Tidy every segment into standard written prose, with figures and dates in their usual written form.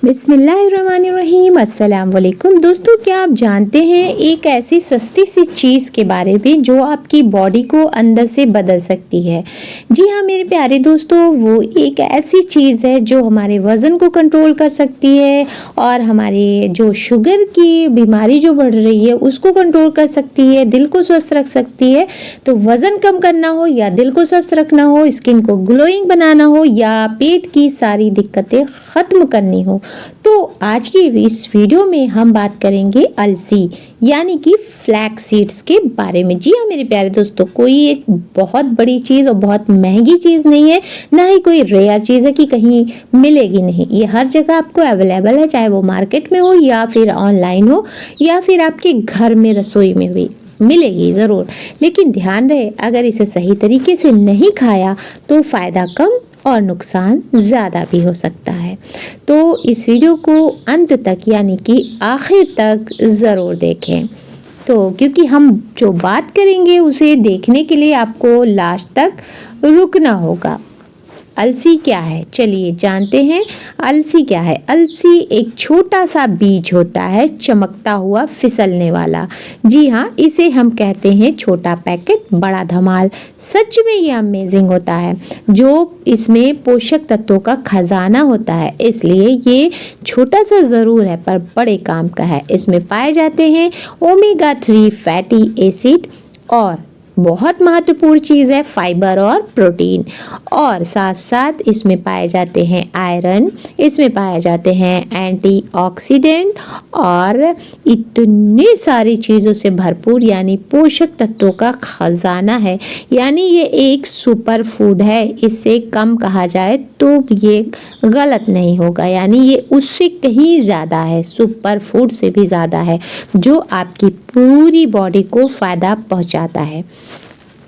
बिस्मिल्लाहिर्रहमानिर्रहीम। अस्सलाम वालेकुम दोस्तों, क्या आप जानते हैं एक ऐसी सस्ती सी चीज़ के बारे में जो आपकी बॉडी को अंदर से बदल सकती है। जी हाँ मेरे प्यारे दोस्तों, वो एक ऐसी चीज़ है जो हमारे वज़न को कंट्रोल कर सकती है और हमारे जो शुगर की बीमारी जो बढ़ रही है उसको कंट्रोल कर सकती है, दिल को स्वस्थ रख सकती है। तो वज़न कम करना हो या दिल को स्वस्थ रखना हो, स्किन को ग्लोइंग बनाना हो या पेट की सारी दिक्कतें ख़त्म करनी हो, तो आज की इस वीडियो में हम बात करेंगे अलसी यानी कि फ्लैक्स सीड्स के बारे में। जी हाँ मेरे प्यारे दोस्तों, कोई एक बहुत बड़ी चीज़ और बहुत महंगी चीज़ नहीं है, ना ही कोई रेयर चीज़ है कि कहीं मिलेगी नहीं। ये हर जगह आपको अवेलेबल है, चाहे वो मार्केट में हो या फिर ऑनलाइन हो या फिर आपके घर में रसोई में भी मिलेगी ज़रूर। लेकिन ध्यान रहे, अगर इसे सही तरीके से नहीं खाया तो फ़ायदा कम और नुकसान ज़्यादा भी हो सकता है। तो इस वीडियो को अंत तक यानी कि आखिर तक ज़रूर देखें, तो क्योंकि हम जो बात करेंगे उसे देखने के लिए आपको लास्ट तक रुकना होगा। अलसी क्या है, चलिए जानते हैं। अलसी क्या है? अलसी एक छोटा सा बीज होता है, चमकता हुआ फिसलने वाला। जी हाँ, इसे हम कहते हैं छोटा पैकेट बड़ा धमाल। सच में ये अमेजिंग होता है, जो इसमें पोषक तत्वों का खजाना होता है। इसलिए ये छोटा सा ज़रूर है पर बड़े काम का है। इसमें पाए जाते हैं ओमेगा 3 फैटी एसिड और बहुत महत्वपूर्ण चीज़ है फाइबर और प्रोटीन, और साथ साथ इसमें पाए जाते हैं आयरन, इसमें पाए जाते हैं एंटीऑक्सीडेंट और इतनी सारी चीज़ों से भरपूर यानी पोषक तत्वों का खजाना है। यानी ये एक सुपर फूड है, इससे कम कहा जाए तो ये गलत नहीं होगा। यानी ये उससे कहीं ज़्यादा है, सुपर फूड से भी ज़्यादा है, जो आपकी पूरी बॉडी को फ़ायदा पहुंचाता है।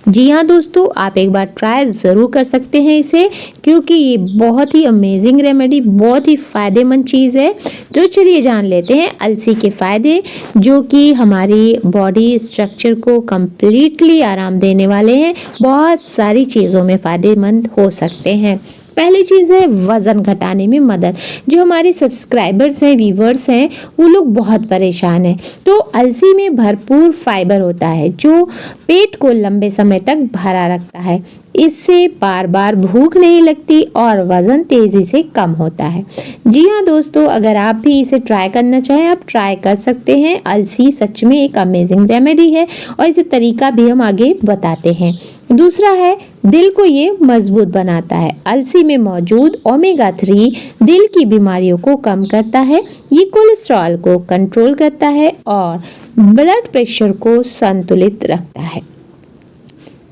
जी हाँ दोस्तों, आप एक बार ट्राई ज़रूर कर सकते हैं इसे, क्योंकि ये बहुत ही अमेजिंग रेमेडी, बहुत ही फ़ायदेमंद चीज़ है। तो चलिए जान लेते हैं अलसी के फ़ायदे, जो कि हमारी बॉडी स्ट्रक्चर को कम्प्लीटली आराम देने वाले हैं। बहुत सारी चीज़ों में फ़ायदेमंद हो सकते हैं। पहली चीज़ है वज़न घटाने में मदद। जो हमारे सब्सक्राइबर्स हैं, व्यूवर्स हैं, वो लोग बहुत परेशान हैं। तो अलसी में भरपूर फाइबर होता है जो पेट को लंबे समय तक भरा रखता है। इससे बार बार भूख नहीं लगती और वज़न तेज़ी से कम होता है। जी हाँ दोस्तों, अगर आप भी इसे ट्राई करना चाहें आप ट्राई कर सकते हैं। अलसी सच में एक अमेजिंग रेमेडी है और इसे तरीका भी हम आगे बताते हैं। दूसरा है दिल को ये मजबूत बनाता है। अलसी में मौजूद ओमेगा 3 दिल की बीमारियों को कम करता है, ये कोलेस्ट्रॉल को कंट्रोल करता है और ब्लड प्रेशर को संतुलित रखता है।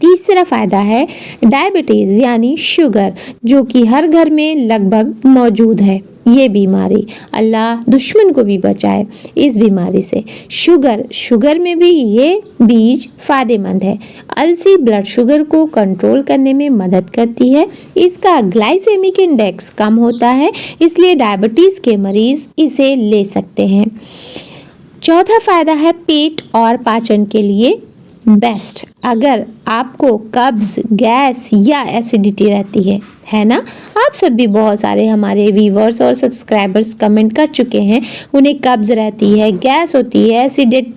तीसरा फ़ायदा है डायबिटीज़ यानी शुगर, जो कि हर घर में लगभग मौजूद है। ये बीमारी, अल्लाह दुश्मन को भी बचाए इस बीमारी से। शुगर में भी ये बीज फ़ायदेमंद है। अलसी ब्लड शुगर को कंट्रोल करने में मदद करती है। इसका ग्लाइसेमिक इंडेक्स कम होता है, इसलिए डायबिटीज़ के मरीज़ इसे ले सकते हैं। चौथा फ़ायदा है पेट और पाचन के लिए बेस्ट। अगर आपको कब्ज़, गैस या एसिडिटी रहती है ना, आप सब भी बहुत सारे हमारे व्यूवर्स और सब्सक्राइबर्स कमेंट कर चुके हैं, उन्हें कब्ज़ रहती है, गैस होती है,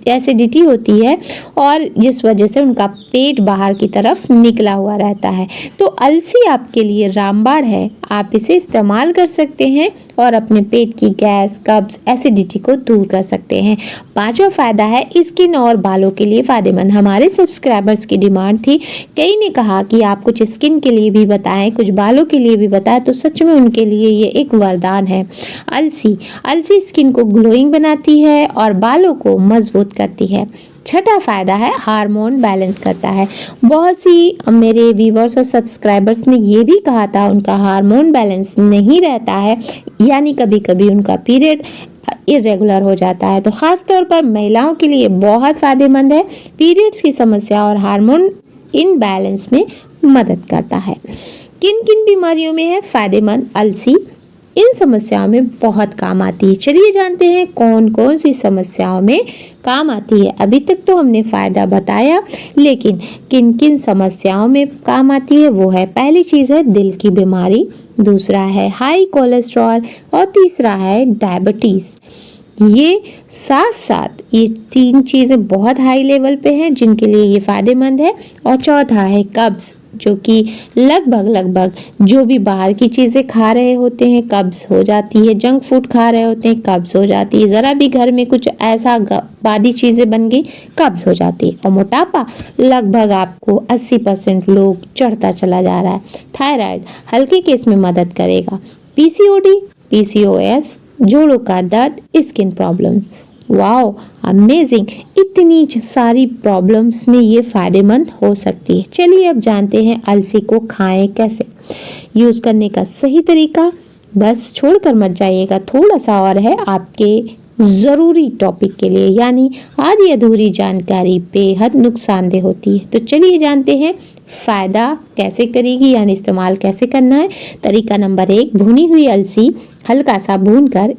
एसिडिटी होती है और जिस वजह से उनका पेट बाहर की तरफ निकला हुआ रहता है। तो अलसी आपके लिए रामबाण है, आप इसे इस्तेमाल कर सकते हैं और अपने पेट की गैस, कब्ज़, एसिडिटी को दूर कर सकते हैं। पांचवा फ़ायदा है स्किन और बालों के लिए फ़ायदेमंद। हमारे सब्सक्राइबर्स की डिमांड थी, कई ने कहा कि आप कुछ स्किन के लिए भी बताएं, कुछ बालों के लिए भी बताएं, तो सच में उनके लिए ये एक वरदान है। अलसी स्किन को ग्लोइंग बनाती है और बालों को मजबूत करती है। छठा फ़ायदा है हार्मोन बैलेंस करता है। बहुत सी मेरे व्यूवर्स और सब्सक्राइबर्स ने ये भी कहा था उनका हार्मोन बैलेंस नहीं रहता है, यानी कभी कभी उनका पीरियड इरेगुलर हो जाता है। तो ख़ास तौर पर महिलाओं के लिए बहुत फ़ायदेमंद है। पीरियड्स की समस्या और हार्मोन इनबैलेंस में मदद करता है। किन किन बीमारियों में है फ़ायदेमंद अलसी? इन समस्याओं में बहुत काम आती है। चलिए जानते हैं कौन कौन सी समस्याओं में काम आती है। अभी तक तो हमने फ़ायदा बताया, लेकिन किन किन समस्याओं में काम आती है वो है, पहली चीज़ है दिल की बीमारी, दूसरा है हाई कोलेस्ट्रॉल और तीसरा है डायबिटीज़। ये साथ साथ ये 3 चीज़ें बहुत हाई लेवल पे हैं जिनके लिए ये फ़ायदेमंद है। और चौथा है कब्ज़, जो कि लगभग जो भी बाहर की चीज़ें खा रहे होते हैं कब्ज़ हो जाती है, जंक फूड खा रहे होते हैं कब्ज़ हो जाती है, ज़रा भी घर में कुछ ऐसा बादी चीज़ें बन गई कब्ज़ हो जाती है। और मोटापा लगभग आपको 80% लोग चढ़ता चला जा रहा है। थायराइड हल्के केस में मदद करेगा। पीसीओडी, पीसीओएस, जोड़ों का दर्द, स्किन प्रॉब्लम, वाओ अमेजिंग, इतनी सारी प्रॉब्लम्स में ये फ़ायदेमंद हो सकती है। चलिए अब जानते हैं अलसी को खाएं कैसे। यूज़ करने का सही तरीका, बस छोड़कर मत जाइएगा, थोड़ा सा और है आपके ज़रूरी टॉपिक के लिए, यानी आधी अधूरी जानकारी बेहद नुकसानदेह होती है। तो चलिए जानते हैं फ़ायदा कैसे करेगी, यानी इस्तेमाल कैसे करना है। तरीका नंबर 1, भुनी हुई अलसी हल्का सा भूनकर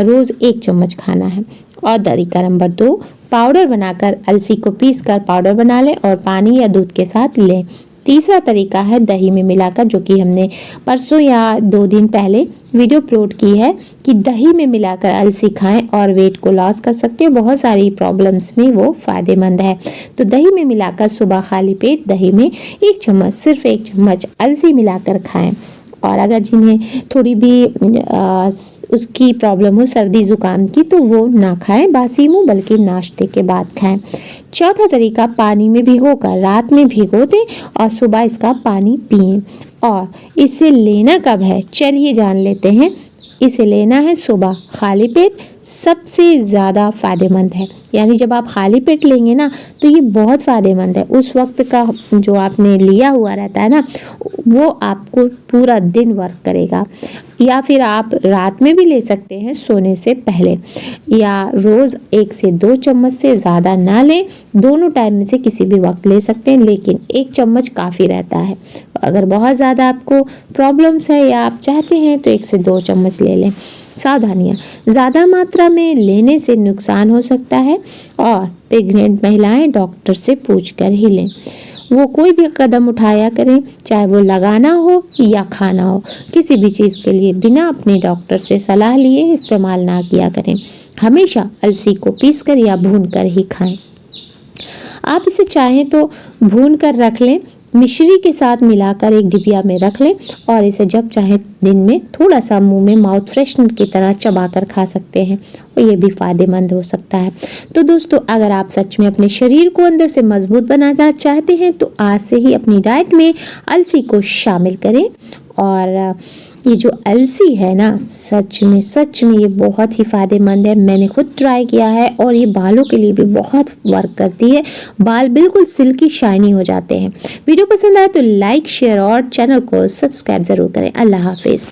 रोज़ 1 चम्मच खाना है। और तरीका नंबर 2, पाउडर बनाकर अलसी को पीसकर पाउडर बना लें और पानी या दूध के साथ लें। तीसरा तरीका है दही में मिलाकर, जो कि हमने परसों या 2 दिन पहले वीडियो अपलोड की है कि दही में मिलाकर अलसी खाएं और वेट को लॉस कर सकते हैं। बहुत सारी प्रॉब्लम्स में वो फ़ायदेमंद है। तो दही में मिलाकर सुबह खाली पेट दही में 1 चम्मच, सिर्फ 1 चम्मच अलसी मिलाकर खाएं। और अगर जिन्हें थोड़ी भी उसकी प्रॉब्लम हो सर्दी ज़ुकाम की, तो वो ना खाएं बासी मुँह, बल्कि नाश्ते के बाद खाएं। चौथा तरीका, पानी में भिगोकर रात में भिगो दें और सुबह इसका पानी पिएं। और इसे लेना कब है, चलिए जान लेते हैं। इसे लेना है सुबह खाली पेट, सबसे ज़्यादा फ़ायदेमंद है। यानी जब आप खाली पेट लेंगे ना तो ये बहुत फ़ायदेमंद है। उस वक्त का जो आपने लिया हुआ रहता है ना, वो आपको पूरा दिन वर्क करेगा। या फिर आप रात में भी ले सकते हैं सोने से पहले, या रोज़ 1 से 2 चम्मच से ज़्यादा ना लें। दोनों टाइम में से किसी भी वक्त ले सकते हैं, लेकिन 1 चम्मच काफ़ी रहता है। अगर बहुत ज़्यादा आपको प्रॉब्लम्स है या आप चाहते हैं तो 1 से 2 चम्मच ले लें। सावधानियाँ, ज़्यादा मात्रा में लेने से नुकसान हो सकता है और प्रेग्नेंट महिलाएं डॉक्टर से पूछकर ही लें। वो कोई भी कदम उठाया करें, चाहे वो लगाना हो या खाना हो, किसी भी चीज़ के लिए बिना अपने डॉक्टर से सलाह लिए इस्तेमाल ना किया करें। हमेशा अलसी को पीसकर या भूनकर ही खाएं। आप इसे चाहें तो भून कर रख लें, मिश्री के साथ मिलाकर एक डिबिया में रख लें और इसे जब चाहे दिन में थोड़ा सा मुंह में माउथ फ्रेशनर की तरह चबाकर खा सकते हैं और ये भी फ़ायदेमंद हो सकता है। तो दोस्तों, अगर आप सच में अपने शरीर को अंदर से मजबूत बनाना चाहते हैं तो आज से ही अपनी डाइट में अलसी को शामिल करें। और ये जो अलसी है ना, सच में ये बहुत ही फ़ायदेमंद है। मैंने खुद ट्राई किया है और ये बालों के लिए भी बहुत वर्क करती है। बाल बिल्कुल सिल्की शाइनी हो जाते हैं। वीडियो पसंद आए तो लाइक, शेयर और चैनल को सब्सक्राइब ज़रूर करें। अल्लाह हाफिज़।